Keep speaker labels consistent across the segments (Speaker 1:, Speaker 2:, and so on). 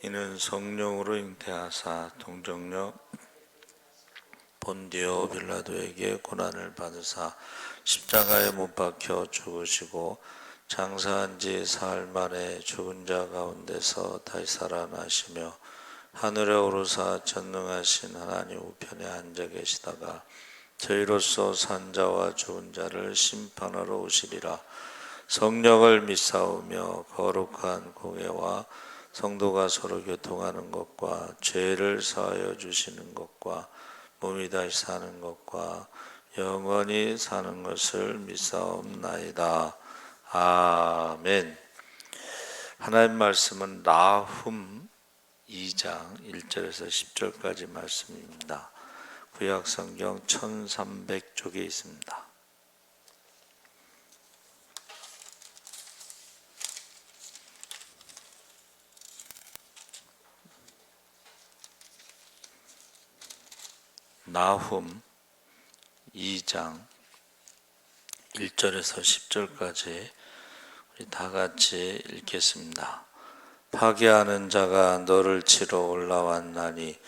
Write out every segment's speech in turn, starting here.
Speaker 1: 이는 성령으로 잉태하사 동정녀 본디오 빌라도에게 고난을 받으사 십자가에 못 박혀 죽으시고 장사한 지 사흘 만에 죽은 자 가운데서 다시 살아나시며 하늘에 오르사 전능하신 하나님 우편에 앉아 계시다가 저희로서 산 자와 죽은 자를 심판하러 오시리라. 성령을 믿사오며 거룩한 공예와 성도가 서로 교통하는 것과 죄를 사하여 주시는 것과 몸이 다시 사는 것과 영원히 사는 것을 믿사옵나이다. 아멘. 하나님 말씀은 나훔 2장 1절에서 10절까지 말씀입니다. 구약성경 1300쪽에 있습니다. 나훔 2장 1절에서 10절까지 우리 다 같이 읽겠습니다. 파괴하는 자가 너를 치러 올라왔나니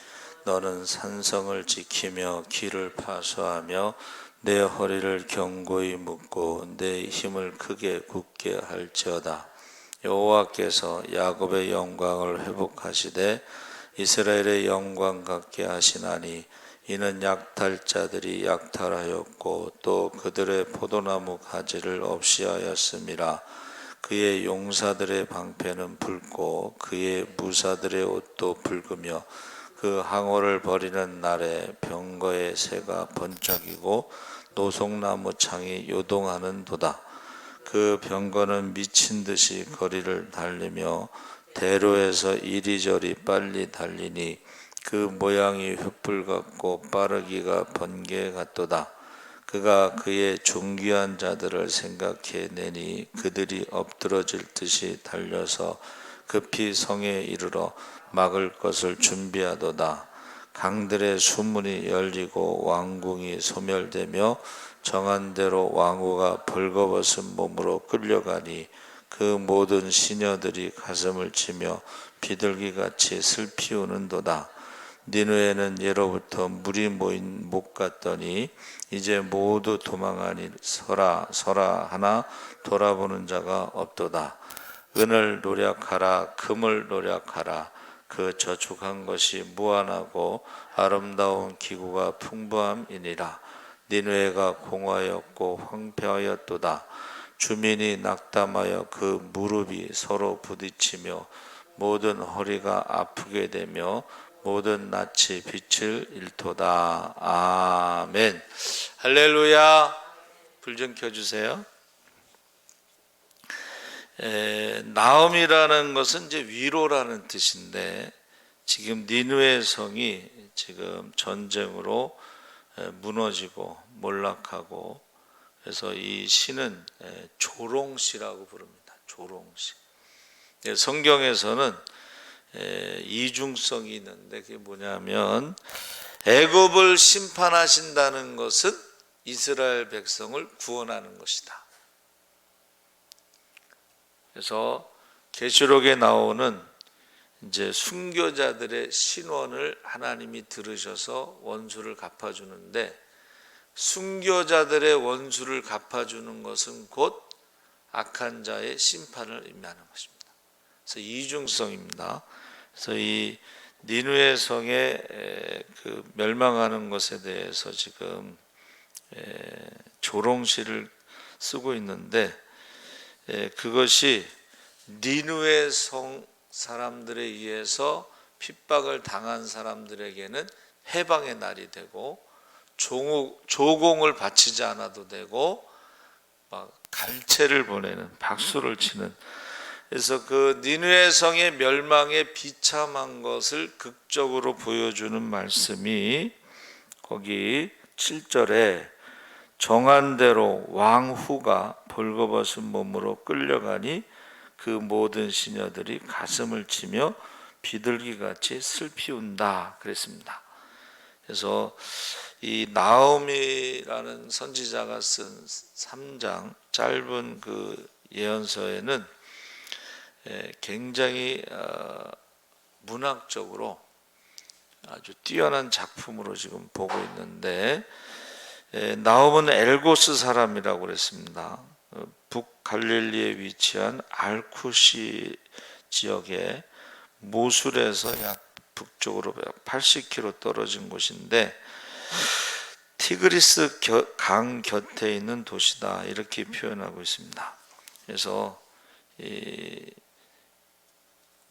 Speaker 1: 너는 산성을 지키며 길을 파수하며 내 허리를 견고히 묶고 내 힘을 크게 굳게 할지어다. 여호와께서 야곱의 영광을 회복하시되 이스라엘의 영광 같게 하시나니 이는 약탈자들이 약탈하였고 또 그들의 포도나무 가지를 없이 하였음이라. 그의 용사들의 방패는 붉고 그의 무사들의 옷도 붉으며 그 항오를 버리는 날에 병거의 새가 번쩍이고 노송나무 창이 요동하는도다. 그 병거는 미친 듯이 거리를 달리며 대로에서 이리저리 빨리 달리니 그 모양이 횃불 같고 빠르기가 번개 같도다. 그가 그의 존귀한 자들을 생각해내니 그들이 엎드러질 듯이 달려서 급히 성에 이르러 막을 것을 준비하도다. 강들의 수문이 열리고 왕궁이 소멸되며 정한 대로 왕후가 벌거벗은 몸으로 끌려가니 그 모든 시녀들이 가슴을 치며 비둘기같이 슬피 우는도다. 니느웨는 예로부터 물이 모인 목 같더니 이제 모두 도망하니 서라 서라 하나 돌아보는 자가 없도다. 은을 노력하라 금을 노력하라. 그 저축한 것이 무한하고 아름다운 기구가 풍부함이니라. 니느웨가 공하였고 황폐하였도다. 주민이 낙담하여 그 무릎이 서로 부딪히며 모든 허리가 아프게 되며 모든 낯이 빛을 잃도다. 아멘. 할렐루야. 불 좀 켜주세요. 나음이라는 것은 이제 위로라는 뜻인데 지금 니느웨 성이 지금 전쟁으로 무너지고 몰락하고 그래서 이 시는 조롱시라고 부릅니다. 조롱시. 성경에서는 이중성이 있는데 그게 뭐냐면 애굽을 심판하신다는 것은 이스라엘 백성을 구원하는 것이다. 그래서 계시록에 나오는 이제 순교자들의 신원을 하나님이 들으셔서 원수를 갚아주는데 순교자들의 원수를 갚아주는 것은 곧 악한 자의 심판을 의미하는 것입니다. 그래서 이중성입니다. 그래서 이 니느웨 성의 그 멸망하는 것에 대해서 지금 조롱시를 쓰고 있는데 그것이 니느웨 성 사람들에 의해서 핍박을 당한 사람들에게는 해방의 날이 되고 조공을 바치지 않아도 되고 막 갈채를 보내는 박수를 치는 그래서 그 니느웨 성의 멸망에 비참한 것을 극적으로 보여주는 말씀이 거기 7절에 정한 대로 왕후가 벌거벗은 몸으로 끌려가니 그 모든 시녀들이 가슴을 치며 비둘기같이 슬피 운다 그랬습니다. 그래서 이 나홈이라는 선지자가 쓴 3장 짧은 그 예언서에는 굉장히 문학적으로 아주 뛰어난 작품으로 지금 보고 있는데, 나홈은 엘고스 사람이라고 그랬습니다. 북갈릴리에 위치한 알쿠시 지역에 모술에서 약 북쪽으로 80km 떨어진 곳인데 티그리스 강 곁에 있는 도시다, 이렇게 표현하고 있습니다. 그래서 이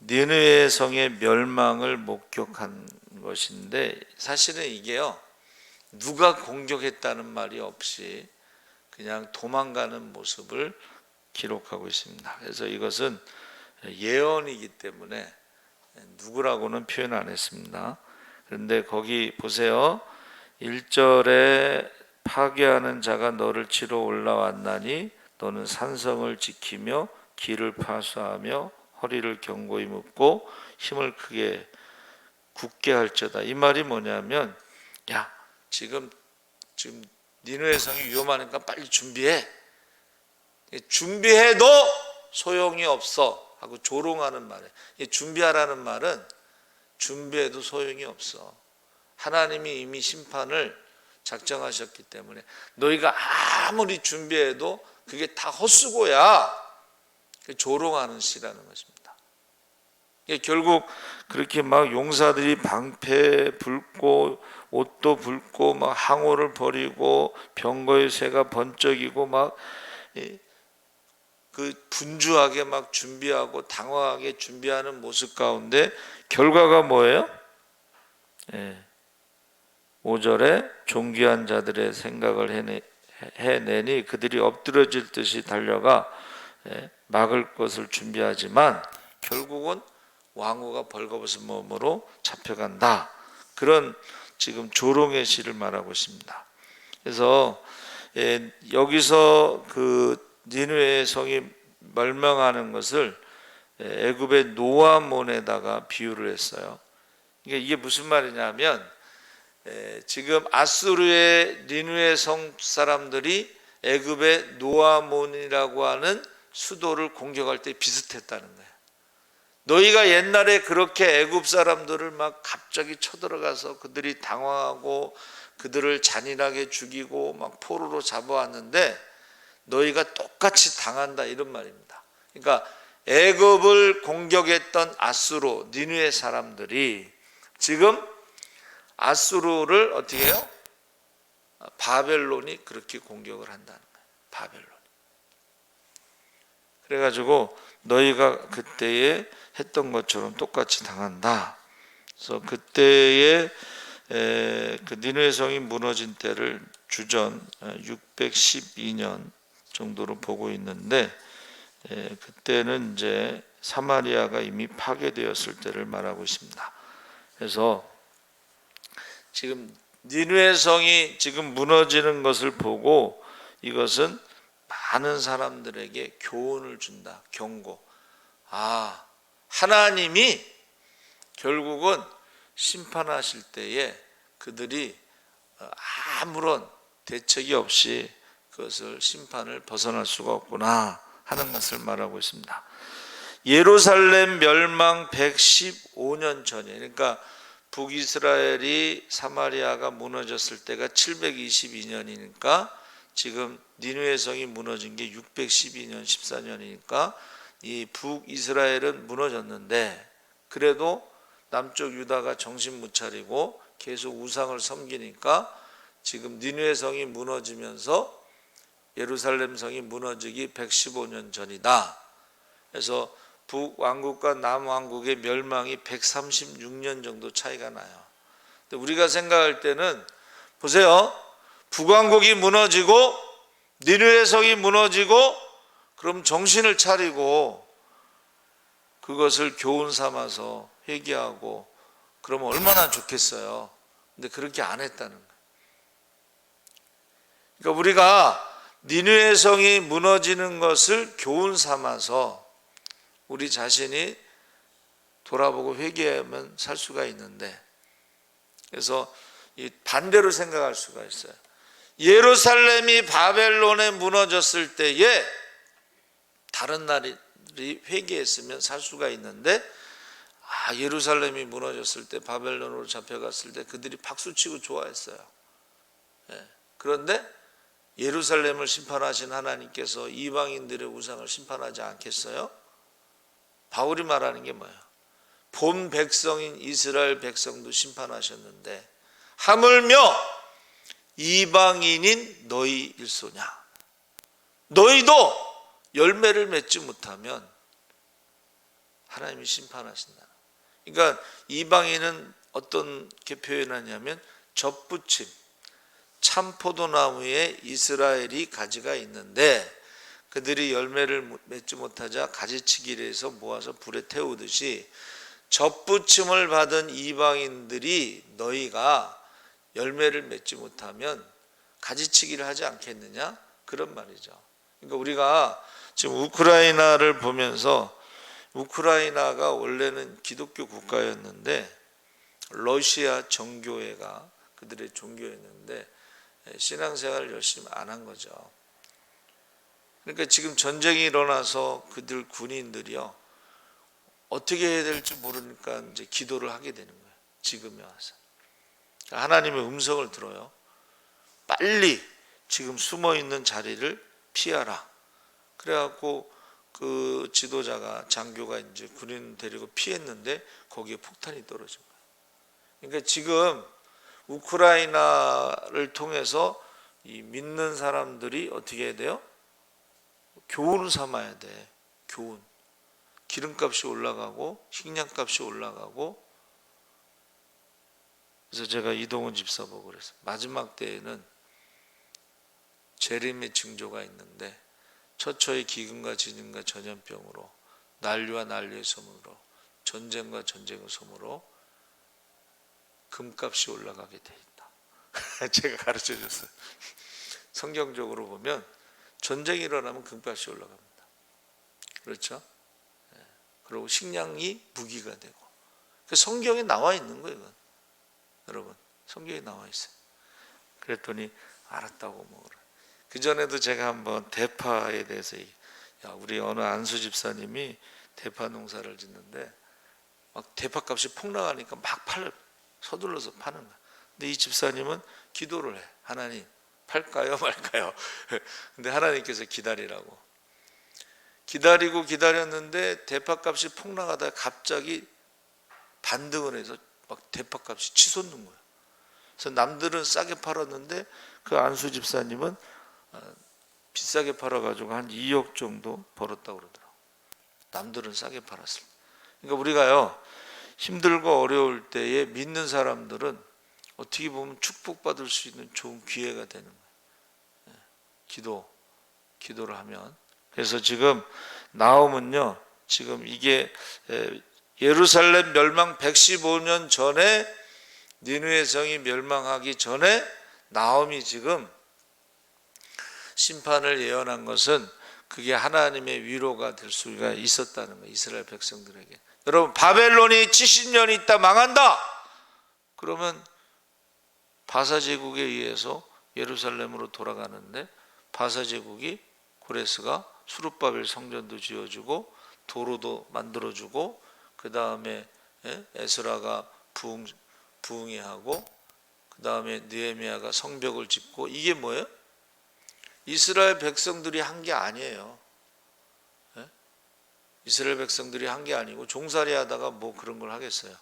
Speaker 1: 니느웨 성의 멸망을 목격한 것인데, 사실은 이게요, 누가 공격했다는 말이 없이 그냥 도망가는 모습을 기록하고 있습니다. 그래서 이것은 예언이기 때문에 누구라고는 표현 안 했습니다. 그런데 거기 보세요. 1절에 파괴하는 자가 너를 치러 올라왔나니 너는 산성을 지키며 길을 파수하며 허리를 견고히 묶고 힘을 크게 굳게 할지어다. 이 말이 뭐냐면, 야, 지금 니느웨 성이 위험하니까 빨리 준비해. 준비해도 소용이 없어 하고 조롱하는 말이에요. 준비하라는 말은 준비해도 소용이 없어. 하나님이 이미 심판을 작정하셨기 때문에 너희가 아무리 준비해도 그게 다 헛수고야. 조롱하는 시라는 것입니다. 결국 그렇게 막 용사들이 방패 불고 옷도 불고 막 항오를 버리고 병거의 새가 번쩍이고 막 그 분주하게 막 준비하고 당황하게 준비하는 모습 가운데 결과가 뭐예요? 5절에 존귀한 자들의 생각을 해내니 그들이 엎드러질 듯이 달려가 막을 것을 준비하지만 결국은 왕후가 벌거벗은 몸으로 잡혀간다. 그런 지금 조롱의 시를 말하고 있습니다. 그래서 여기서 그 니느웨 성이 멸망하는 것을 애굽의 노아몬에다가 비유를 했어요. 이게 무슨 말이냐면, 지금 아수르의 니느웨 성 사람들이 애굽의 노아몬이라고 하는 수도를 공격할 때 비슷했다는 거예요. 너희가 옛날에 그렇게 애굽 사람들을 막 갑자기 쳐들어가서 그들이 당황하고 그들을 잔인하게 죽이고 막 포로로 잡아왔는데 너희가 똑같이 당한다, 이런 말입니다. 그러니까 애굽을 공격했던 아수르, 니느웨 사람들이 지금 아수르를 어떻게 해요? 바벨론이 그렇게 공격을 한다는 거예요. 바벨론이. 그래가지고 너희가 그때에 했던 것처럼 똑같이 당한다. 그래서 그때에 그 니느웨 성이 무너진 때를 주전 612년 정도로 보고 있는데, 그때는 이제 사마리아가 이미 파괴되었을 때를 말하고 있습니다. 그래서 지금 니느웨 성이 지금 무너지는 것을 보고 이것은 많은 사람들에게 교훈을 준다. 경고. 하나님이 결국은 심판하실 때에 그들이 아무런 대책이 없이 그것을 심판을 벗어날 수가 없구나 하는 것을 말하고 있습니다. 예루살렘 멸망 115년 전이에요. 그러니까 북이스라엘이 사마리아가 무너졌을 때가 722년이니까 지금 니느웨 성이 무너진 게 612년 14년이니까 이 북이스라엘은 무너졌는데, 그래도 남쪽 유다가 정신 못 차리고 계속 우상을 섬기니까 지금 니느웨 성이 무너지면서 예루살렘 성이 무너지기 115년 전이다. 그래서 북왕국과 남왕국의 멸망이 136년 정도 차이가 나요. 근데 우리가 생각할 때는 보세요. 북왕국이 무너지고 니느웨 성이 무너지고 그럼 정신을 차리고 그것을 교훈 삼아서 회개하고 그러면 얼마나 좋겠어요. 근데 그렇게 안 했다는 거예요. 그러니까 우리가 니느웨 성이 무너지는 것을 교훈 삼아서 우리 자신이 돌아보고 회개하면 살 수가 있는데, 그래서 이 반대로 생각할 수가 있어요. 예루살렘이 바벨론에 무너졌을 때에 다른 나라들이 회개했으면 살 수가 있는데 예루살렘이 무너졌을 때, 바벨론으로 잡혀갔을 때 그들이 박수치고 좋아했어요. 그런데 예루살렘을 심판하신 하나님께서 이방인들의 우상을 심판하지 않겠어요? 바울이 말하는 게 뭐예요? 본 백성인 이스라엘 백성도 심판하셨는데 하물며 이방인인 너희 일소냐? 너희도 열매를 맺지 못하면 하나님이 심판하신다. 그러니까 이방인은 어떻게 표현하냐면 접붙임, 참포도나무에 이스라엘이 가지가 있는데 그들이 열매를 맺지 못하자 가지치기를 해서 모아서 불에 태우듯이 접붙임을 받은 이방인들이 너희가 열매를 맺지 못하면 가지치기를 하지 않겠느냐? 그런 말이죠. 그러니까 우리가 지금 우크라이나를 보면서, 우크라이나가 원래는 기독교 국가였는데 러시아 정교회가 그들의 종교였는데 신앙생활을 열심히 안 한 거죠. 그러니까 지금 전쟁이 일어나서 그들 군인들이요, 어떻게 해야 될지 모르니까 이제 기도를 하게 되는 거예요. 지금에 와서 하나님의 음성을 들어요. 빨리 지금 숨어 있는 자리를 피하라. 그래갖고 그 지도자가, 장교가 이제 군인 데리고 피했는데 거기에 폭탄이 떨어진 거예요. 그러니까 지금 우크라이나를 통해서 이 믿는 사람들이 어떻게 해야 돼요? 교훈을 삼아야 돼. 교훈. 기름값이 올라가고 식량값이 올라가고. 그래서 제가 이동훈 집사 보고 그랬어요. 마지막 때에는 재림의 징조가 있는데 처처의 기근과 지진과 전염병으로, 난리와 난리의 소문으로, 전쟁과 전쟁의 소문으로 금값이 올라가게 돼 있다. 제가 가르쳐 줬어요. 성경적으로 보면 전쟁이 일어나면 금값이 올라갑니다. 그렇죠? 그리고 식량이 무기가 되고. 성경에 나와 있는 거예요. 이건. 여러분, 성경에 나와 있어요. 그랬더니 알았다고 먹으라. 그전에도 제가 한번 대파에 대해서, 우리 어느 안수 집사님이 대파 농사를 짓는데 막 대파값이 폭락하니까 막 서둘러서 파는 거야. 근데 이 집사님은 기도를 해. 하나님, 팔까요 말까요? 근데 하나님께서 기다리라고. 기다리고 기다렸는데 대파값이 폭락하다가 갑자기 반등을 해서 막 대파값이 치솟는 거예요. 그래서 남들은 싸게 팔았는데 그 안수 집사님은 비싸게 팔아가지고 한 2억 정도 벌었다고 그러더라고요. 남들은 싸게 팔았을 때. 그러니까 우리가요, 힘들고 어려울 때에 믿는 사람들은 어떻게 보면 축복받을 수 있는 좋은 기회가 되는 거예요. 기도를 하면. 그래서 지금 나홈은요, 지금 이게 예루살렘 멸망 115년 전에, 니느웨 성이 멸망하기 전에 나홈이 지금 심판을 예언한 것은 그게 하나님의 위로가 될 수가 있었다는 거예요. 이스라엘 백성들에게. 여러분, 바벨론이 70년이 있다 망한다. 그러면 바사 제국에 의해서 예루살렘으로 돌아가는데, 바사 제국이, 고레스가 수룹바벨 성전도 지어주고 도로도 만들어주고, 그 다음에 에스라가 부흥회하고, 그 다음에 느헤미야가 성벽을 짓고. 이게 뭐예요? 이스라엘 백성들이 한 게 아니에요. 이스라엘 백성들이 한 게 아니고 종살이 하다가 뭐 그런 걸 하겠어요.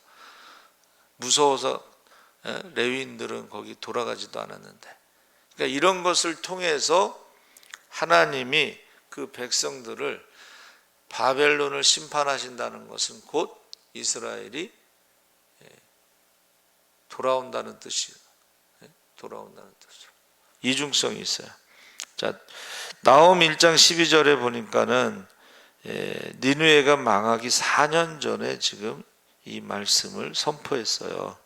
Speaker 1: 무서워서 레위인들은 거기 돌아가지도 않았는데. 그러니까 이런 것을 통해서 하나님이 그 백성들을, 바벨론을 심판하신다는 것은 곧 이스라엘이 돌아온다는 뜻이에요. 돌아온다는 뜻이죠. 이중성이 있어요. 자, 나홈 1장 12절에 보니까는 니느웨가 망하기 4년 전에 지금 이 말씀을 선포했어요.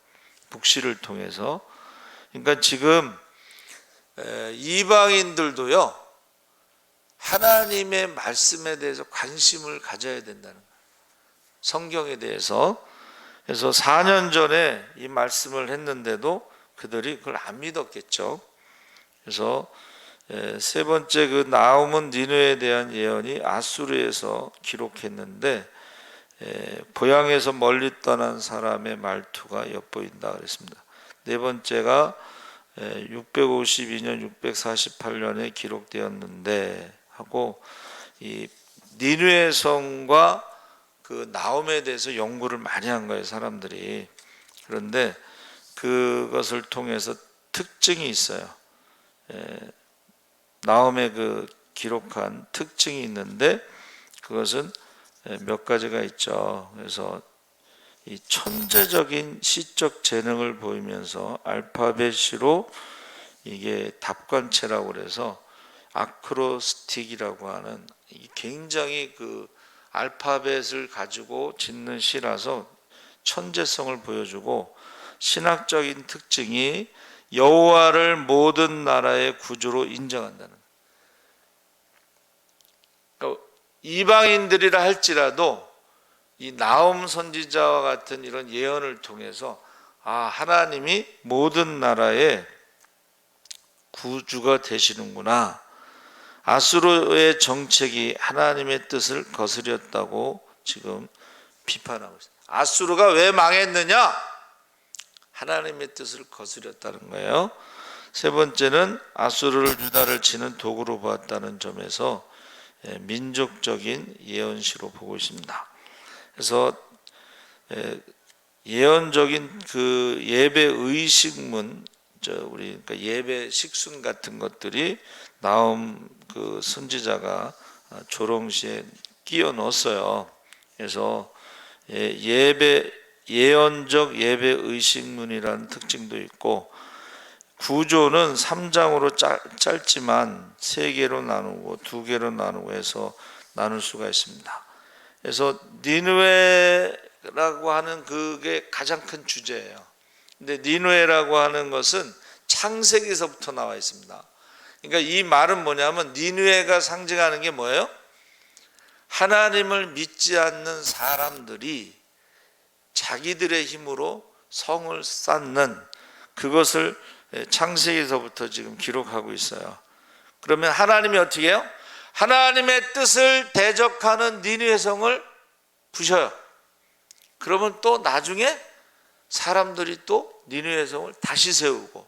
Speaker 1: 북시를 통해서. 그러니까 지금 이방인들도요, 하나님의 말씀에 대해서 관심을 가져야 된다는 거예요. 성경에 대해서. 그래서 4년 전에 이 말씀을 했는데도 그들이 그걸 안 믿었겠죠. 그래서 세 번째, 그 나홈은 니느웨에 대한 예언이 아수르에서 기록했는데 고향에서 멀리 떠난 사람의 말투가 엿보인다 그랬습니다. 네 번째가 652년 648년에 기록되었는데 하고, 이 니느웨 성과 그 나홈에 대해서 연구를 많이 한 거예요, 사람들이. 그런데 그것을 통해서 특징이 있어요. 나홈에 그 기록한 특징이 있는데 그것은 몇 가지가 있죠. 그래서 이 천재적인 시적 재능을 보이면서 알파벳으로 이게 답관체라고 그래서 아크로스틱이라고 하는 굉장히 그 알파벳을 가지고 짓는 시라서 천재성을 보여주고, 신학적인 특징이 여호와를 모든 나라의 구주로 인정한다는 거예요. 그러니까 이방인들이라 할지라도 이 나홈 선지자와 같은 이런 예언을 통해서 하나님이 모든 나라의 구주가 되시는구나. 아수르의 정책이 하나님의 뜻을 거스렸다고 지금 비판하고 있어요. 아수르가 왜 망했느냐? 하나님의 뜻을 거스렸다는 거예요. 세 번째는 아수르를 유다를 치는 도구로 보았다는 점에서 민족적인 예언시로 보고 있습니다. 그래서 예언적인 그 예배 의식문, 우리 그러니까 예배 식순 같은 것들이 나홈 그 선지자가 조롱시에 끼워 넣었어요. 그래서 예언적 예배 의식문이라는 특징도 있고, 구조는 3장으로 짧지만 3개로 나누고 2개로 나누고 해서 나눌 수가 있습니다. 그래서 니느웨라고 하는 그게 가장 큰 주제예요. 근데 니느웨라고 하는 것은 창세기에서부터 나와 있습니다. 그러니까 이 말은 뭐냐면, 니느웨가 상징하는 게 뭐예요? 하나님을 믿지 않는 사람들이 자기들의 힘으로 성을 쌓는 그것을 창세기에서부터 지금 기록하고 있어요. 그러면 하나님이 어떻게 해요? 하나님의 뜻을 대적하는 니느웨 성을 부셔요. 그러면 또 나중에 사람들이 또 니느웨 성을 다시 세우고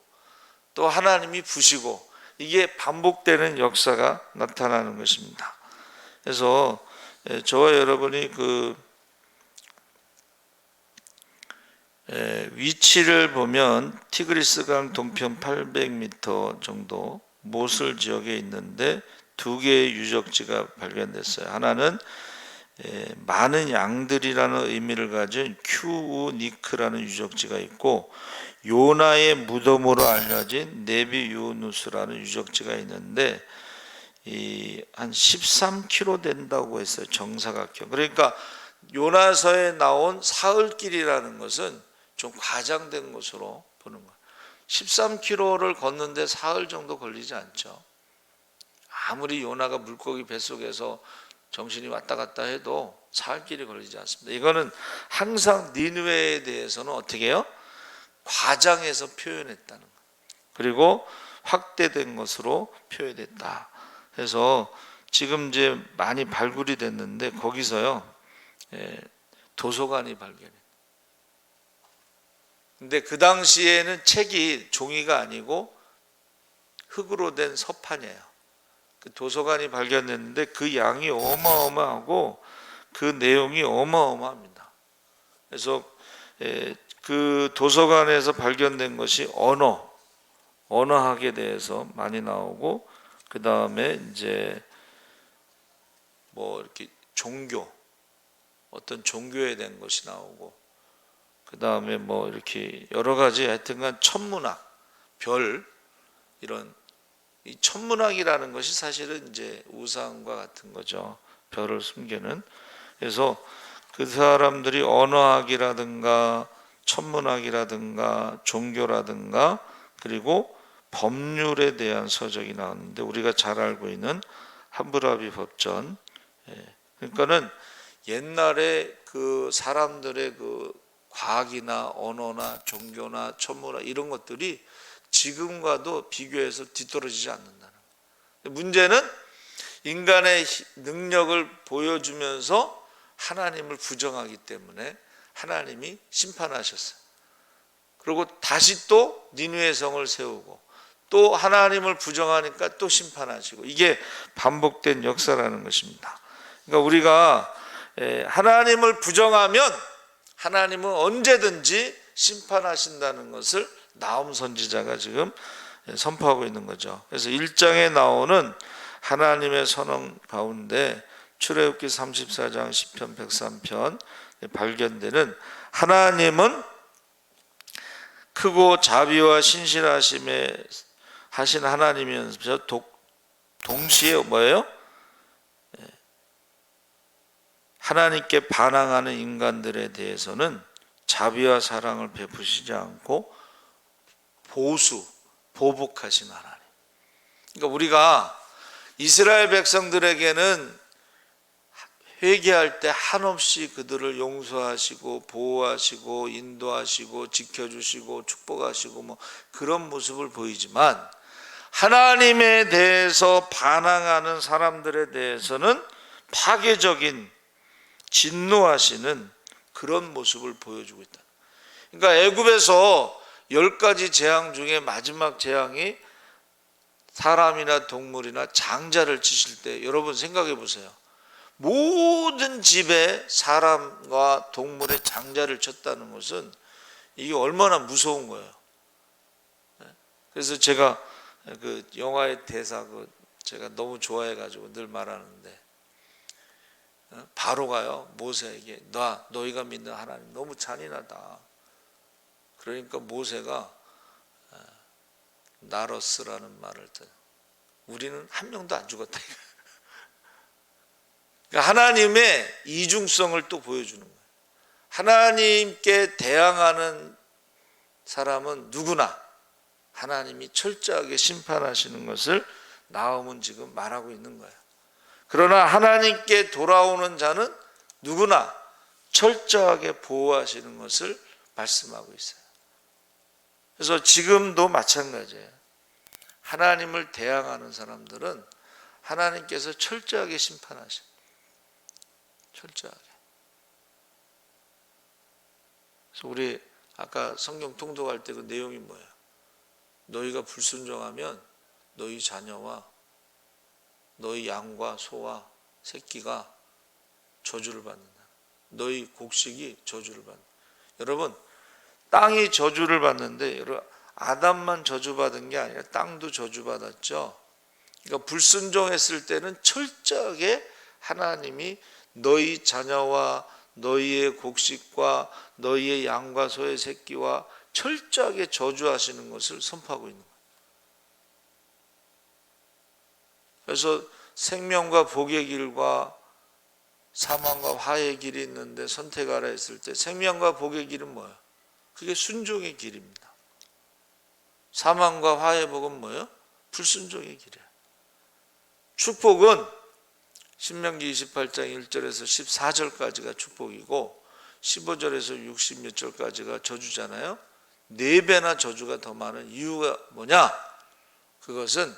Speaker 1: 또 하나님이 부시고, 이게 반복되는 역사가 나타나는 것입니다. 그래서 저와 여러분이 그 위치를 보면 티그리스강 동편 800m 정도 모술 지역에 있는데 2개의 유적지가 발견됐어요. 하나는 많은 양들이라는 의미를 가진 큐우니크라는 유적지가 있고, 요나의 무덤으로 알려진 네비유누스라는 유적지가 있는데 한 13km 된다고 했어요. 정사각형. 그러니까 요나서에 나온 사흘길이라는 것은 좀 과장된 것으로 보는 거예요. 13km를 걷는데 사흘 정도 걸리지 않죠. 아무리 요나가 물고기 뱃속에서 정신이 왔다 갔다 해도 사흘길이 걸리지 않습니다. 이거는 항상 니느웨에 대해서는 어떻게 해요? 과장해서 표현했다는 거예요. 그리고 확대된 것으로 표현했다. 그래서 지금 이제 많이 발굴이 됐는데 거기서요 도서관이 발견해요. 근데 그 당시에는 책이 종이가 아니고 흙으로 된 서판이에요. 그 도서관이 발견됐는데 그 양이 어마어마하고 그 내용이 어마어마합니다. 그래서 그 도서관에서 발견된 것이 언어학에 대해서 많이 나오고, 그 다음에 이제 뭐 이렇게 어떤 종교에 대한 것이 나오고, 그 다음에 뭐 이렇게 여러 가지 하여튼간 천문학, 이런 이 천문학이라는 것이 사실은 이제 우상과 같은 거죠. 별을 숨기는. 그래서 그 사람들이 언어학이라든가 천문학이라든가 종교라든가 그리고 법률에 대한 서적이 나왔는데, 우리가 잘 알고 있는 함무라비 법전. 그러니까는 옛날에 그 사람들의 그 과학이나 언어나 종교나 천문학 이런 것들이 지금과도 비교해서 뒤떨어지지 않는다는 거예요. 문제는 인간의 능력을 보여주면서 하나님을 부정하기 때문에 하나님이 심판하셨어요. 그리고 다시 또 니느웨 성을 세우고 또 하나님을 부정하니까 또 심판하시고, 이게 반복된 역사라는 것입니다. 그러니까 우리가 하나님을 부정하면 하나님은 언제든지 심판하신다는 것을 나홈 선지자가 지금 선포하고 있는 거죠. 그래서 1장에 나오는 하나님의 선언 가운데 출애굽기 34장, 시편 103편 발견되는 하나님은 크고 자비와 신실하심에 하신 하나님이면서 동시에 뭐예요? 하나님께 반항하는 인간들에 대해서는 자비와 사랑을 베푸시지 않고 보복하신 하나님. 그러니까 우리가 이스라엘 백성들에게는 회개할 때 한없이 그들을 용서하시고 보호하시고 인도하시고 지켜주시고 축복하시고 뭐 그런 모습을 보이지만, 하나님에 대해서 반항하는 사람들에 대해서는 파괴적인 진노하시는 그런 모습을 보여주고 있다. 그러니까 애굽에서 10가지 재앙 중에 마지막 재앙이 사람이나 동물이나 장자를 치실 때, 여러분 생각해 보세요. 모든 집에 사람과 동물의 장자를 쳤다는 것은 이게 얼마나 무서운 거예요. 그래서 제가 그 영화의 대사 제가 너무 좋아해 가지고 늘 말하는데, 바로가요 모세에게 너희가 믿는 하나님 너무 잔인하다. 그러니까 모세가 나러스라는 말을 써요. 우리는 한 명도 안 죽었다. 그러니까 하나님의 이중성을 또 보여주는 거예요. 하나님께 대항하는 사람은 누구나 하나님이 철저하게 심판하시는 것을 나홈은 지금 말하고 있는 거예요. 그러나 하나님께 돌아오는 자는 누구나 철저하게 보호하시는 것을 말씀하고 있어요. 그래서 지금도 마찬가지예요. 하나님을 대항하는 사람들은 하나님께서 철저하게 심판하셔요. 철저하게. 그래서 우리 아까 성경 통독할 때 그 내용이 뭐예요? 너희가 불순종하면 너희 자녀와 너희 양과 소와 새끼가 저주를 받는다. 너희 곡식이 저주를 받는다. 여러분, 땅이 저주를 받는데, 여러분, 아담만 저주받은 게 아니라 땅도 저주받았죠. 그러니까 불순종했을 때는 철저하게 하나님이 너희 자녀와 너희의 곡식과 너희의 양과 소의 새끼와 철저하게 저주하시는 것을 선포하고 있는 거예요. 그래서 생명과 복의 길과 사망과 화의 길이 있는데 선택하라 했을 때 생명과 복의 길은 뭐예요? 그게 순종의 길입니다. 사망과 화의 복은 뭐예요? 불순종의 길이에요. 축복은 신명기 28장 1절에서 14절까지가 축복이고 15절에서 60몇 절까지가 저주잖아요. 4배나 저주가 더 많은 이유가 뭐냐? 그것은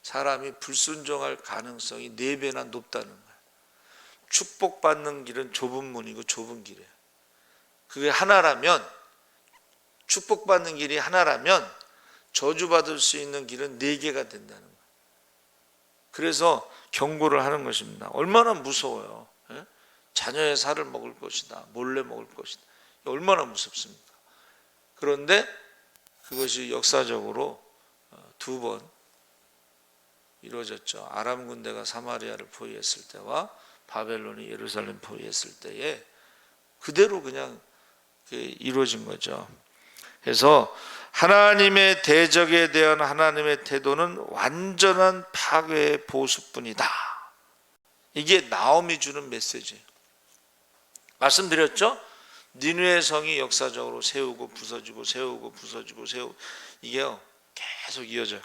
Speaker 1: 사람이 불순종할 가능성이 4배나 높다는 거예요. 축복받는 길은 좁은 문이고 좁은 길이에요. 그게 하나라면, 축복받는 길이 하나라면 저주받을 수 있는 길은 4개가 된다는 거예요. 그래서 경고를 하는 것입니다. 얼마나 무서워요. 자녀의 살을 먹을 것이다, 몰래 먹을 것이다. 얼마나 무섭습니까? 그런데 그것이 역사적으로 2번 이루어졌죠. 아람 군대가 사마리아를 포위했을 때와 바벨론이 예루살렘 포위했을 때에 그대로 그냥 이루어진 거죠. 그래서 하나님의 대적에 대한 하나님의 태도는 완전한 파괴의 보수뿐이다. 이게 나홈이 주는 메시지예요. 말씀드렸죠? 니느웨 성이 역사적으로 세우고 부서지고 세우고 부서지고 세우고, 이게요 계속 이어져요.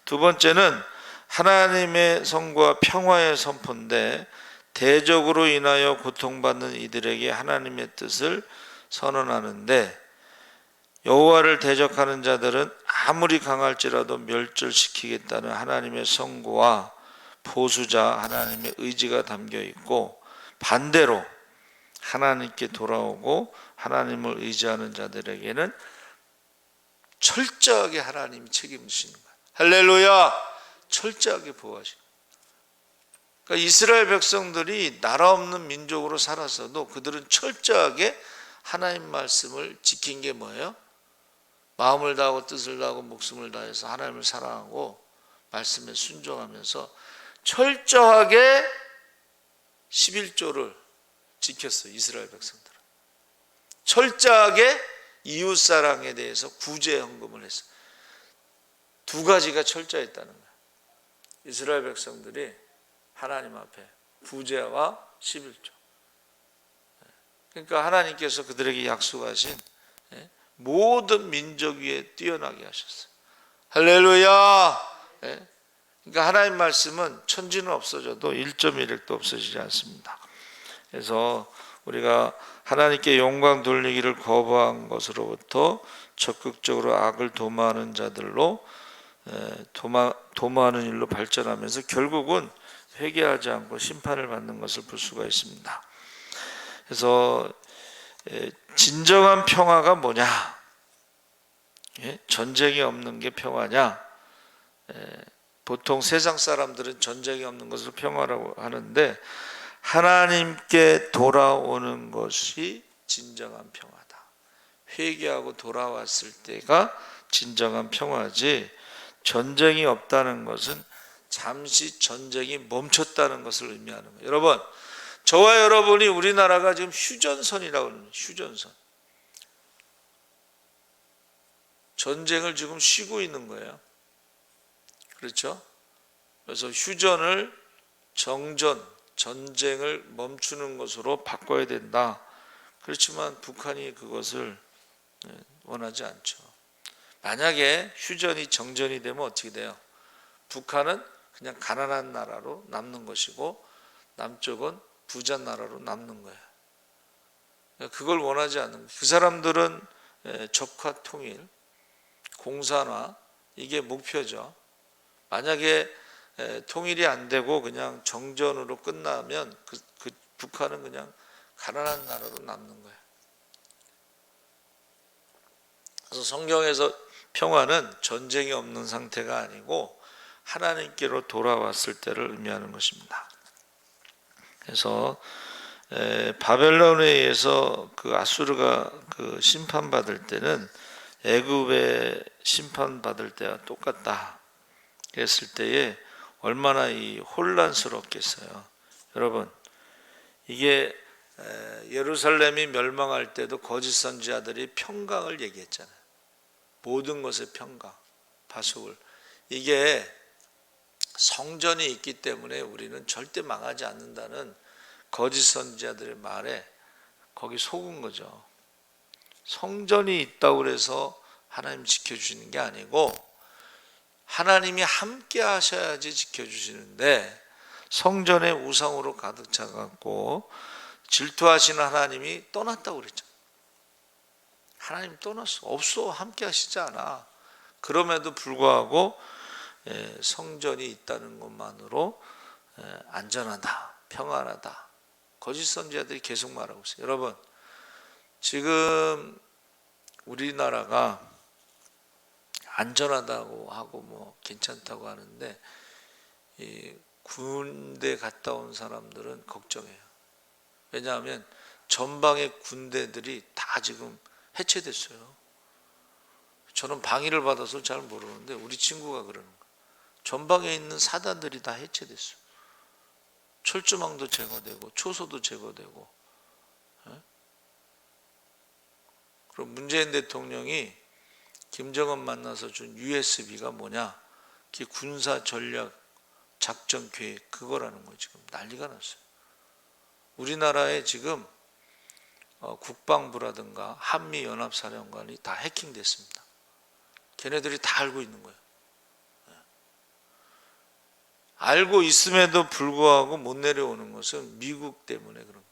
Speaker 1: 2번째는 하나님의 성과 평화의 선포인데, 대적으로 인하여 고통받는 이들에게 하나님의 뜻을 선언하는데, 여호와를 대적하는 자들은 아무리 강할지라도 멸절시키겠다는 하나님의 선고와 보수자 하나님의 의지가 담겨 있고, 반대로 하나님께 돌아오고 하나님을 의지하는 자들에게는 철저하게 하나님이 책임지시는 거예요. 할렐루야! 철저하게 보호하시는 거예요. 그러니까 이스라엘 백성들이 나라 없는 민족으로 살았어도 그들은 철저하게 하나님 말씀을 지킨 게 뭐예요? 마음을 다하고 뜻을 다하고 목숨을 다해서 하나님을 사랑하고 말씀에 순종하면서 철저하게 11조를 지켰어요. 이스라엘 백성들은 철저하게 이웃사랑에 대해서 구제 헌금을 했어요. 두 가지가 철저했다는 거예요. 이스라엘 백성들이 하나님 앞에 구제와 11조. 그러니까 하나님께서 그들에게 약속하신 모든 민족 위에 뛰어나게 하셨어요. 할렐루야. 그러니까 하나님 말씀은 천지는 없어져도 1.1획도 없어지지 않습니다. 그래서 우리가 하나님께 영광 돌리기를 거부한 것으로부터 적극적으로 악을 도모하는 자들로 도모하는 일로 발전하면서 결국은 회개하지 않고 심판을 받는 것을 볼 수가 있습니다. 그래서 진정한 평화가 뭐냐? 전쟁이 없는 게 평화냐? 보통 세상 사람들은 전쟁이 없는 것을 평화라고 하는데 하나님께 돌아오는 것이 진정한 평화다. 회개하고 돌아왔을 때가 진정한 평화지, 전쟁이 없다는 것은 잠시 전쟁이 멈췄다는 것을 의미하는 거예요. 여러분, 저와 여러분이 우리나라가 지금 휴전선이라고 합니다. 휴전선. 전쟁을 지금 쉬고 있는 거예요. 그렇죠? 그래서 휴전을 정전, 전쟁을 멈추는 것으로 바꿔야 된다. 그렇지만 북한이 그것을 원하지 않죠. 만약에 휴전이 정전이 되면 어떻게 돼요? 북한은 그냥 가난한 나라로 남는 것이고 남쪽은 부자 나라로 남는 거예요. 그걸 원하지 않는 거예요. 그 사람들은 적화 통일, 공산화, 이게 목표죠. 만약에 통일이 안 되고 그냥 정전으로 끝나면 그 북한은 그냥 가난한 나라로 남는 거예요. 그래서 성경에서 평화는 전쟁이 없는 상태가 아니고 하나님께로 돌아왔을 때를 의미하는 것입니다. 그래서 바벨론에 의해서 그 아수르가 그 심판받을 때는 애굽의 심판받을 때와 똑같다 했을 때에 얼마나 이 혼란스럽겠어요. 여러분, 이게 예루살렘이 멸망할 때도 거짓 선지자들이 평강을 얘기했잖아요. 모든 것의 평강, 파수울. 이게 성전이 있기 때문에 우리는 절대 망하지 않는다는 거짓 선지자들의 말에 거기 속은 거죠. 성전이 있다고 해서 하나님 지켜주시는 게 아니고 하나님이 함께 하셔야지 지켜주시는데 성전에 우상으로 가득 차갖고 질투하시는 하나님이 떠났다고 그랬죠. 하나님 떠났어. 없어. 함께 하시지 않아. 그럼에도 불구하고 성전이 있다는 것만으로 안전하다, 평안하다. 거짓 선지자들이 계속 말하고 있어요. 여러분, 지금 우리나라가 안전하다고 하고 뭐 괜찮다고 하는데 이 군대 갔다 온 사람들은 걱정해요. 왜냐하면 전방의 군대들이 다 지금 해체됐어요. 저는 방위를 받아서 잘 모르는데 우리 친구가 그러는 거예요. 전방에 있는 사단들이 다 해체됐어요. 철조망도 제거되고 초소도 제거되고. 그럼 문재인 대통령이 김정은 만나서 준 USB가 뭐냐? 그게 군사 전략 작전 계획 그거라는 거예요. 지금 난리가 났어요. 우리나라에 지금 국방부라든가 한미연합사령관이 다 해킹됐습니다. 걔네들이 다 알고 있는 거예요. 알고 있음에도 불구하고 못 내려오는 것은 미국 때문에 그런 거예요.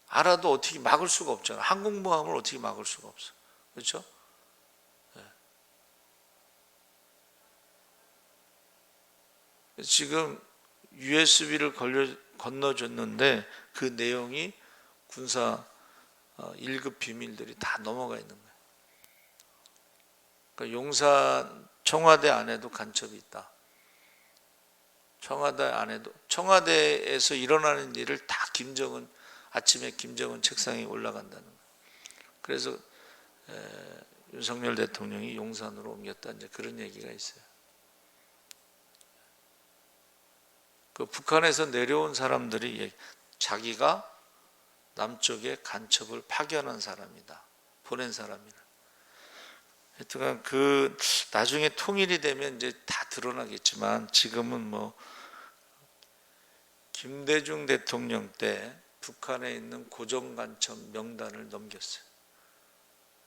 Speaker 1: 알아도 어떻게 막을 수가 없잖아요. 항공모함을 어떻게 막을 수가 없어. 그렇죠? 지금 USB를 건너줬는데 그 내용이 군사 1급 비밀들이 다 넘어가 있는 거예요. 그러니까 용산 청와대 안에도 간첩이 있다. 청와대 안에도, 청와대에서 일어나는 일을 다 아침에 김정은 책상에 올라간다는 거예요. 그래서 윤석열 대통령이 용산으로 옮겼다, 이제 그런 얘기가 있어요. 그 북한에서 내려온 사람들이 자기가 남쪽에 간첩을 파견한 사람이다, 보낸 사람이다. 하여튼 그 나중에 통일이 되면 이제 다 드러나겠지만, 지금은 뭐 김대중 대통령 때 북한에 있는 고정간첩 명단을 넘겼어요.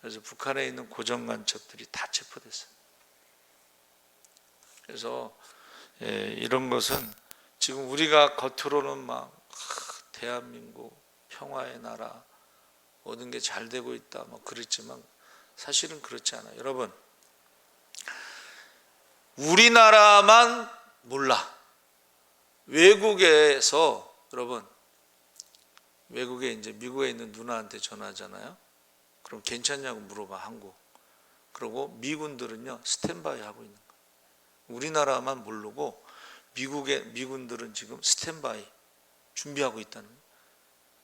Speaker 1: 그래서 북한에 있는 고정간첩들이 다 체포됐어요. 그래서 이런 것은 지금 우리가 겉으로는 막 대한민국 평화의 나라, 모든 게 잘 되고 있다 뭐 그랬지만 사실은 그렇지 않아요. 여러분, 우리나라만 몰라. 외국에서, 여러분, 외국에 이제 미국에 있는 누나한테 전화하잖아요. 그럼 괜찮냐고 물어봐, 한국. 그리고 미군들은요 스탠바이 하고 있는 거예요. 우리나라만 모르고 미국의 미군들은 지금 스탠바이 준비하고 있다는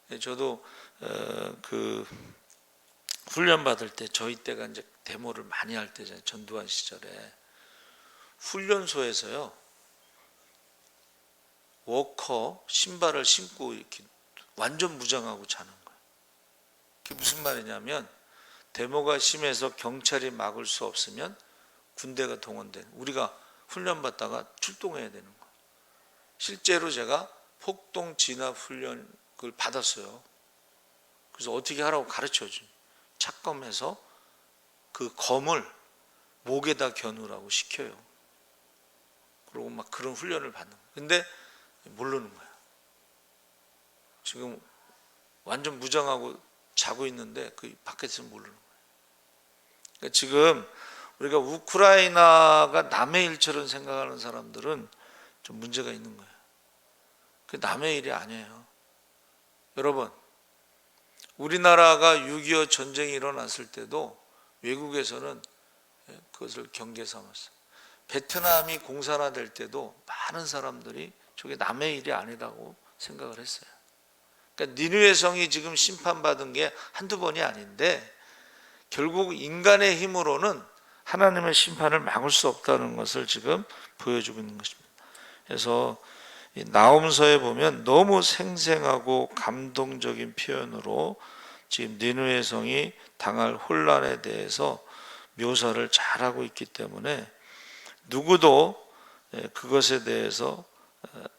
Speaker 1: 거예요. 저도 그 훈련 받을 때, 저희 때가 이제 데모를 많이 할 때잖아요. 전두환 시절에 훈련소에서요 워커 신발을 신고 이렇게 완전 무장하고 자는 거예요. 그게 무슨 말이냐면, 데모가 심해서 경찰이 막을 수 없으면 군대가 동원된, 우리가 훈련 받다가 출동해야 되는 거예요. 실제로 제가 폭동 진압 훈련을 받았어요. 그래서 어떻게 하라고 가르쳐줘. 착검해서 그 검을 목에다 겨누라고 시켜요. 그리고 막 그런 훈련을 받는 거예요. 근데 모르는 거야. 지금 완전 무장하고 자고 있는데 그 밖에서 모르는 거야. 그러니까 지금 우리가 우크라이나가 남의 일처럼 생각하는 사람들은 좀 문제가 있는 거예요. 그 남의 일이 아니에요. 여러분, 우리나라가 6.25 전쟁이 일어났을 때도 외국에서는 그것을 경계 삼았어요. 베트남이 공산화될 때도 많은 사람들이 저게 남의 일이 아니라고 생각을 했어요. 그러니까 니느웨 성이 지금 심판받은 게 한두 번이 아닌데, 결국 인간의 힘으로는 하나님의 심판을 막을 수 없다는 것을 지금 보여주고 있는 것입니다. 그래서 나홈서에 보면 너무 생생하고 감동적인 표현으로 지금 니느웨 성이 당할 혼란에 대해서 묘사를 잘하고 있기 때문에 누구도 그것에 대해서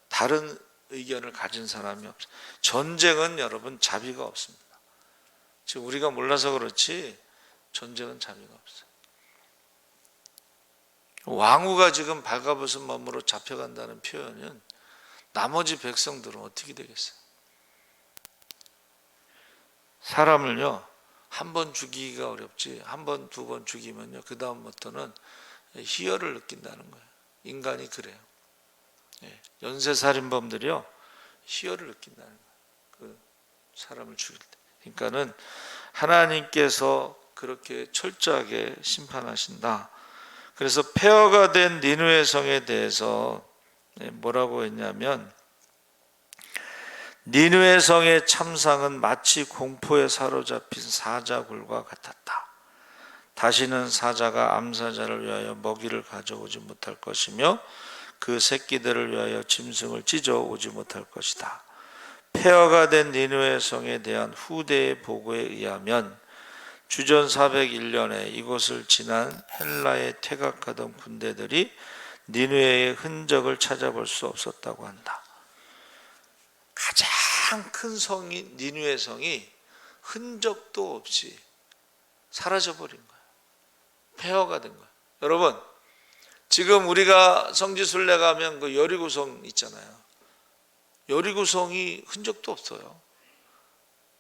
Speaker 1: 다른 의견을 가진 사람이 없어요. 전쟁은 여러분 자비가 없습니다. 지금 우리가 몰라서 그렇지 전쟁은 자비가 없어요. 왕후가 지금 발가벗은 몸으로 잡혀간다는 표현은 나머지 백성들은 어떻게 되겠어요? 사람을요 한 번 죽이기가 어렵지, 한 번, 두 번 죽이면요 그 다음부터는 희열을 느낀다는 거예요. 인간이 그래요. 연쇄살인범들이요 희열을 느낀다는 거예요. 그 사람을 죽일 때. 그러니까는 하나님께서 그렇게 철저하게 심판하신다. 그래서 폐허가 된 니느웨 성에 대해서 뭐라고 했냐면, 니느웨 성의 참상은 마치 공포에 사로잡힌 사자굴과 같았다. 다시는 사자가 암사자를 위하여 먹이를 가져오지 못할 것이며 그 새끼들을 위하여 짐승을 찢어오지 못할 것이다. 폐허가 된 니느웨 성에 대한 후대의 보고에 의하면 주전 401년에 이곳을 지난 헬라에 퇴각하던 군대들이 니느웨의 흔적을 찾아볼 수 없었다고 한다. 가장 큰 성인 니느웨 성이 흔적도 없이 사라져버린 거예요. 폐허가 된 거예요. 여러분, 지금 우리가 성지순례 가면 그 여리고성 있잖아요. 여리고성이 흔적도 없어요.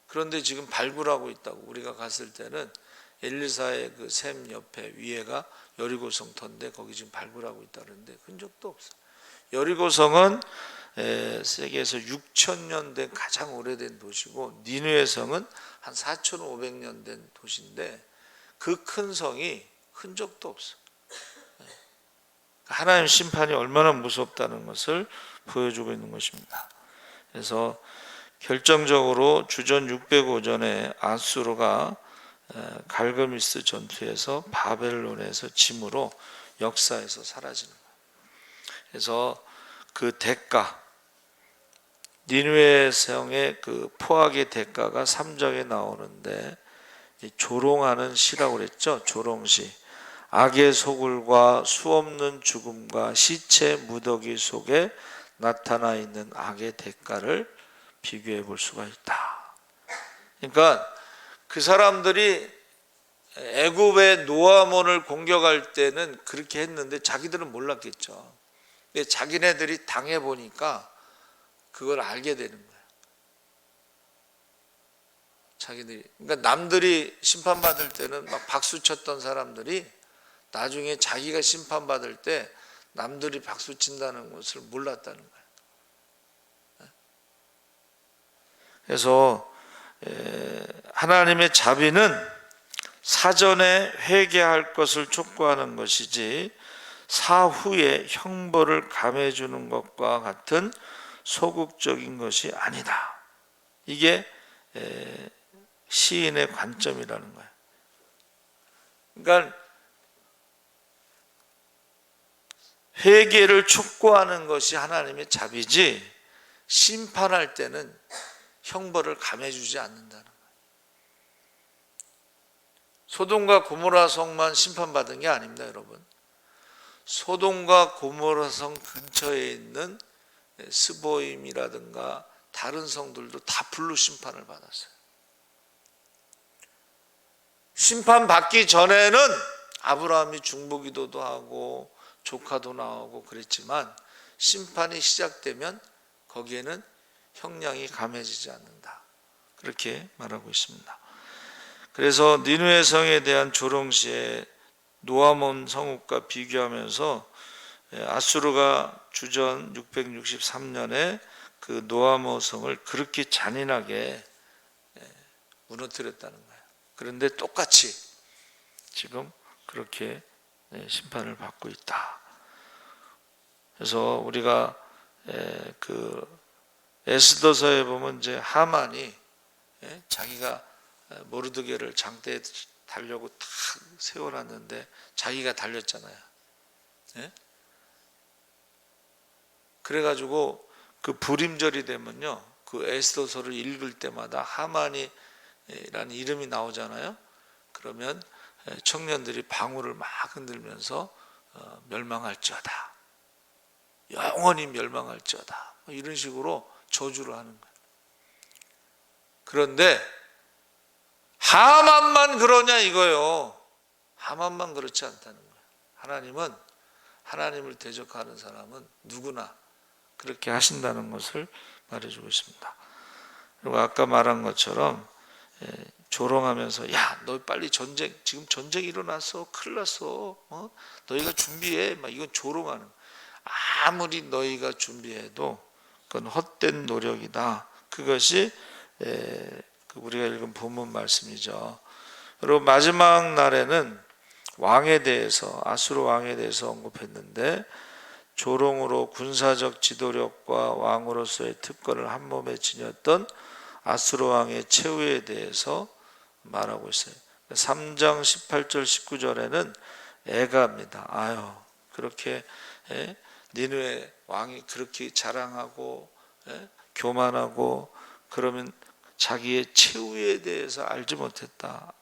Speaker 1: 그런데 지금 발굴하고 있다고. 우리가 갔을 때는 엘리사의 그 샘 옆에 위에가 여리고성터인데 거기 지금 발굴하고 있다는데 흔적도 없어요. 여리고성은 세계에서 6,000년 된 가장 오래된 도시고, 니느웨 성은 한 4,500년 된 도시인데 그 큰 성이 흔적도 없어. 하나님 심판이 얼마나 무섭다는 것을 보여주고 있는 것입니다. 그래서 결정적으로 주전 605년에 아수르가 갈그미스 전투에서 바벨론에서 짐으로 역사에서 사라지는 거예요. 그래서 그 대가, 니느웨 성의 그 포악의 대가가 3장에 나오는데, 조롱하는 시라고 그랬죠. 조롱시. 악의 소굴과 수없는 죽음과 시체 무더기 속에 나타나 있는 악의 대가를 비교해 볼 수가 있다. 그러니까 그 사람들이 애굽의 노아몬을 공격할 때는 그렇게 했는데 자기들은 몰랐겠죠. 근데 자기네들이 당해보니까 그걸 알게 되는 거예요. 자기들이. 그러니까 남들이 심판받을 때는 막 박수 쳤던 사람들이 나중에 자기가 심판받을 때 남들이 박수 친다는 것을 몰랐다는 거예요. 그래서 하나님의 자비는 사전에 회개할 것을 촉구하는 것이지 사후에 형벌을 감해 주는 것과 같은 소극적인 것이 아니다. 이게 시인의 관점이라는 거예요. 그러니까 회개를 촉구하는 것이 하나님의 자비지, 심판할 때는 형벌을 감해 주지 않는다는 거예요. 소돔과 고모라 성만 심판받은 게 아닙니다, 여러분. 소돔과 고모라 성 근처에 있는 스보임이라든가 다른 성들도 다 불로 심판을 받았어요. 심판받기 전에는 아브라함이 중보기도도 하고 조카도 나오고 그랬지만, 심판이 시작되면 거기에는 형량이 감해지지 않는다. 그렇게 말하고 있습니다. 그래서 니느웨 성에 대한 조롱시에 노아몬 성읍과 비교하면서 아수르가 주전 663년에 그 노아몬 성을 그렇게 잔인하게 무너뜨렸다는 거예요. 그런데 똑같이 지금 그렇게 심판을 받고 있다. 그래서 우리가 그 에스더서에 보면 이제 하만이 자기가 모르드게를 장대에 달려고 탁 세워놨는데 자기가 달렸잖아요. 그래가지고 그 불임절이 되면요, 그 에스더서를 읽을 때마다 하만이라는 이름이 나오잖아요. 그러면 청년들이 방울을 막 흔들면서 멸망할지어다, 영원히 멸망할지어다, 이런 식으로 저주를 하는 거예요. 그런데 하만만 그러냐 이거요. 하만만 그렇지 않다는 거예요. 하나님은, 하나님을 대적하는 사람은 누구나 그렇게 하신다는 것을 말해주고 있습니다. 그리고 아까 말한 것처럼 조롱하면서, 야, 너 빨리 전쟁, 지금 전쟁 일어났어, 큰일 났어, 너희가 준비해, 막 이건 조롱하는. 아무리 너희가 준비해도 그건 헛된 노력이다. 그것이 우리가 읽은 본문 말씀이죠. 그리고 마지막 날에는 왕에 대해서, 아수르 왕에 대해서 언급했는데, 조롱으로 군사적 지도력과 왕으로서의 특권을 한 몸에 지녔던 아수르 왕의 최후에 대해서 말하고 있어요. 3장 18절 19절에는 애가입니다. 아유, 그렇게 니느웨 왕이 그렇게 자랑하고 교만하고 그러면 자기의 최후에 대해서 알지 못했다.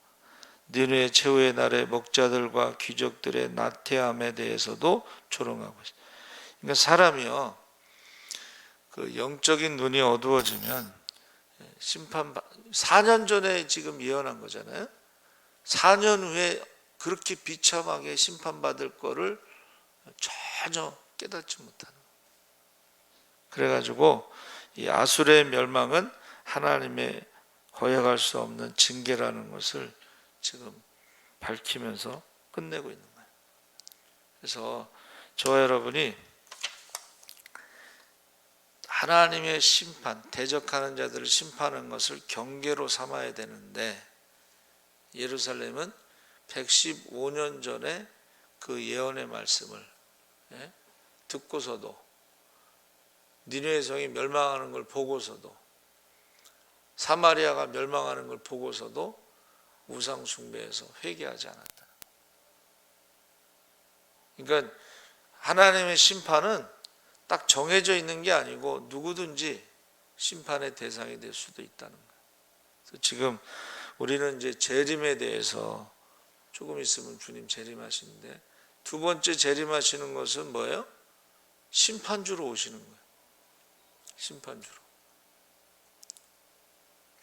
Speaker 1: 니느웨 최후의 날에 목자들과 귀족들의 나태함에 대해서도 조롱하고 있어요. 그러니까 사람이요, 그 영적인 눈이 어두워지면 심판, 4년 전에 지금 예언한 거잖아요. 4년 후에 그렇게 비참하게 심판받을 거를 전혀 깨닫지 못하는 거예요. 그래가지고 이 아수르의 멸망은 하나님의 허용할 수 없는 징계라는 것을 지금 밝히면서 끝내고 있는 거예요. 그래서 저와 여러분이 하나님의 심판, 대적하는 자들을 심판하는 것을 경계로 삼아야 되는데 예루살렘은 115년 전에 그 예언의 말씀을 듣고서도 니느웨 성이 멸망하는 걸 보고서도 사마리아가 멸망하는 걸 보고서도 우상 숭배에서 회개하지 않았다. 그러니까 하나님의 심판은 딱 정해져 있는 게 아니고 누구든지 심판의 대상이 될 수도 있다는 거예요. 그래서 지금 우리는 이제 재림에 대해서 조금 있으면 주님 재림하시는데 두 번째 재림하시는 것은 뭐예요? 심판주로 오시는 거예요.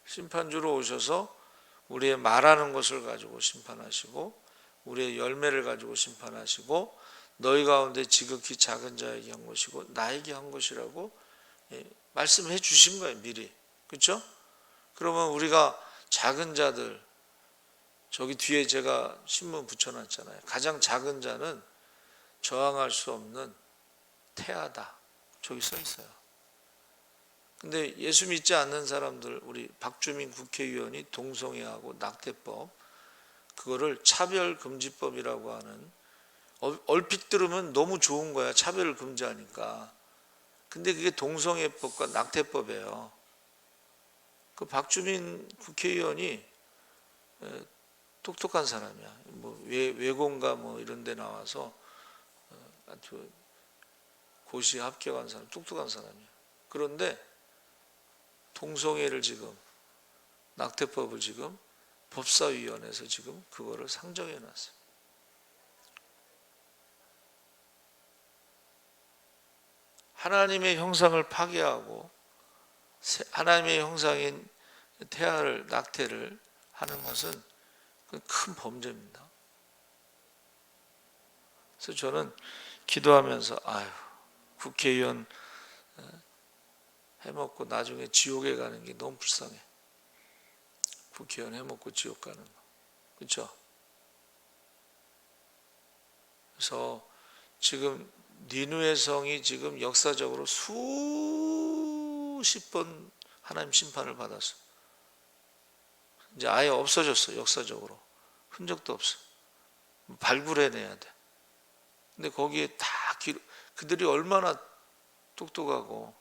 Speaker 1: 심판주로 오셔서 우리의 말하는 것을 가지고 심판하시고 우리의 열매를 가지고 심판하시고 너희 가운데 지극히 작은 자에게 한 것이고 나에게 한 것이라고 말씀해 주신 거예요. 미리. 그렇죠? 그러면 우리가 작은 자들 저기 뒤에 제가 신문 붙여놨잖아요. 가장 작은 자는 저항할 수 없는 태아다. 저기 써 있어요. 근데 예수 믿지 않는 사람들, 우리 박주민 국회의원이 동성애하고 낙태법, 그거를 차별금지법이라고 하는, 얼핏 들으면 너무 좋은 거야. 차별을 금지하니까. 근데 그게 동성애법과 낙태법이에요. 그 박주민 국회의원이 똑똑한 사람이야. 뭐 외공가 뭐 이런 데 나와서 아주 고시 합격한 사람, 똑똑한 사람이야. 그런데 동성애를 지금 낙태법을 지금 법사위원회에서 지금 그거를 상정해 놨어요. 하나님의 형상을 파괴하고 하나님의 형상인 태아를 낙태를 하는 것은 큰 범죄입니다. 그래서 저는 기도하면서 국회의원 해먹고 나중에 지옥에 가는 게 너무 불쌍해. 국회의원 해먹고 지옥 가는 거. 그렇죠? 그래서 지금 니느웨 성이 지금 역사적으로 수십 번 하나님 심판을 받았어. 이제 아예 없어졌어. 역사적으로 흔적도 없어. 발굴해내야 돼. 근데 거기에 다 그들이 얼마나 똑똑하고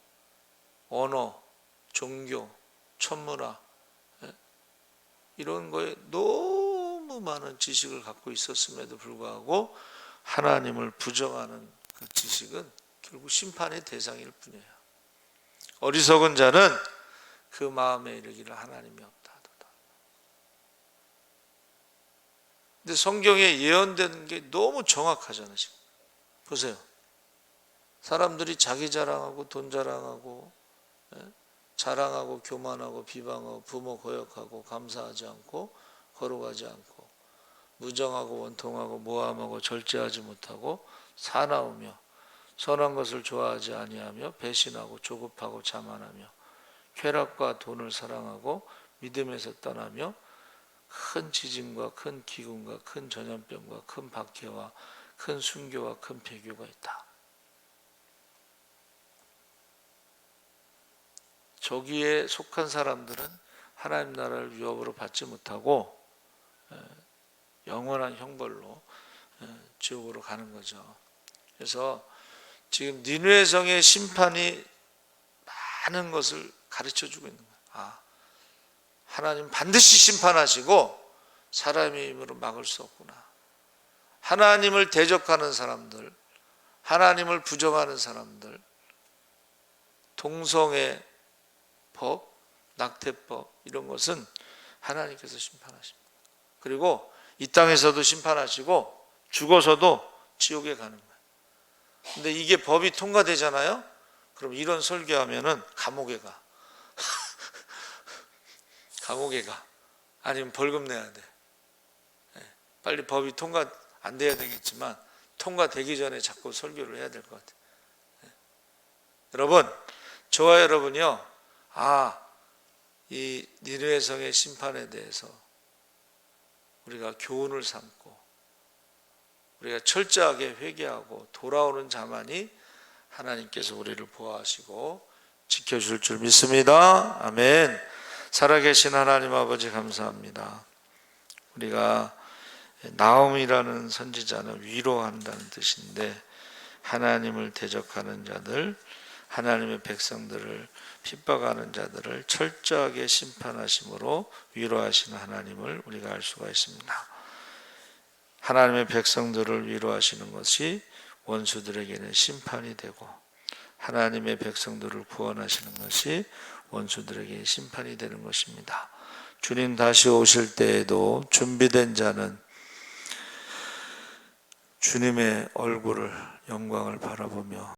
Speaker 1: 언어, 종교, 천문화 이런 거에 너무 많은 지식을 갖고 있었음에도 불구하고 하나님을 부정하는 그 지식은 결국 심판의 대상일 뿐이에요. 어리석은 자는 그 마음에 이르기를 하나님이 없다 하도다. 근데 성경에 예언되는 게 너무 정확하잖아요. 지금 보세요. 사람들이 자기 자랑하고 돈 자랑하고 자랑하고 교만하고 비방하고 부모 거역하고 감사하지 않고 거룩하지 않고 무정하고 원통하고 모함하고 절제하지 못하고 사나우며 선한 것을 좋아하지 아니하며 배신하고 조급하고 자만하며 쾌락과 돈을 사랑하고 믿음에서 떠나며 큰 지진과 큰 기근과 큰 전염병과 큰 박해와 큰 순교와 큰 배교가 있다. 저기에 속한 사람들은 하나님 나라를 유업으로 받지 못하고 영원한 형벌로 지옥으로 가는 거죠. 그래서 지금 니느웨 성의 심판이 많은 것을 가르쳐 주고 있는 거예요. 하나님 반드시 심판하시고 사람의 힘으로 막을 수 없구나. 하나님을 대적하는 사람들, 하나님을 부정하는 사람들, 동성애 법, 낙태법 이런 것은 하나님께서 심판하십니다. 그리고 이 땅에서도 심판하시고 죽어서도 지옥에 가는 거예요. 근데 이게 법이 통과되잖아요. 그럼 이런 설교하면은 감옥에 가. 감옥에 가. 아니면 벌금 내야 돼. 빨리 법이 통과 안 돼야 되겠지만 통과되기 전에 자꾸 설교를 해야 될 것 같아요. 여러분, 저와 여러분이요. 이 니느웨 성의 심판에 대해서 우리가 교훈을 삼고 우리가 철저하게 회개하고 돌아오는 자만이 하나님께서 우리를 보호하시고 지켜주실 줄 믿습니다. 아멘. 살아계신 하나님 아버지 감사합니다. 우리가 나음이라는 선지자는 위로한다는 뜻인데, 하나님을 대적하는 자들, 하나님의 백성들을 핍박하는 자들을 철저하게 심판하심으로 위로하시는 하나님을 우리가 알 수가 있습니다. 하나님의 백성들을 위로하시는 것이 원수들에게는 심판이 되고, 하나님의 백성들을 구원하시는 것이 원수들에게 심판이 되는 것입니다. 주님 다시 오실 때에도 준비된 자는 주님의 얼굴을, 영광을 바라보며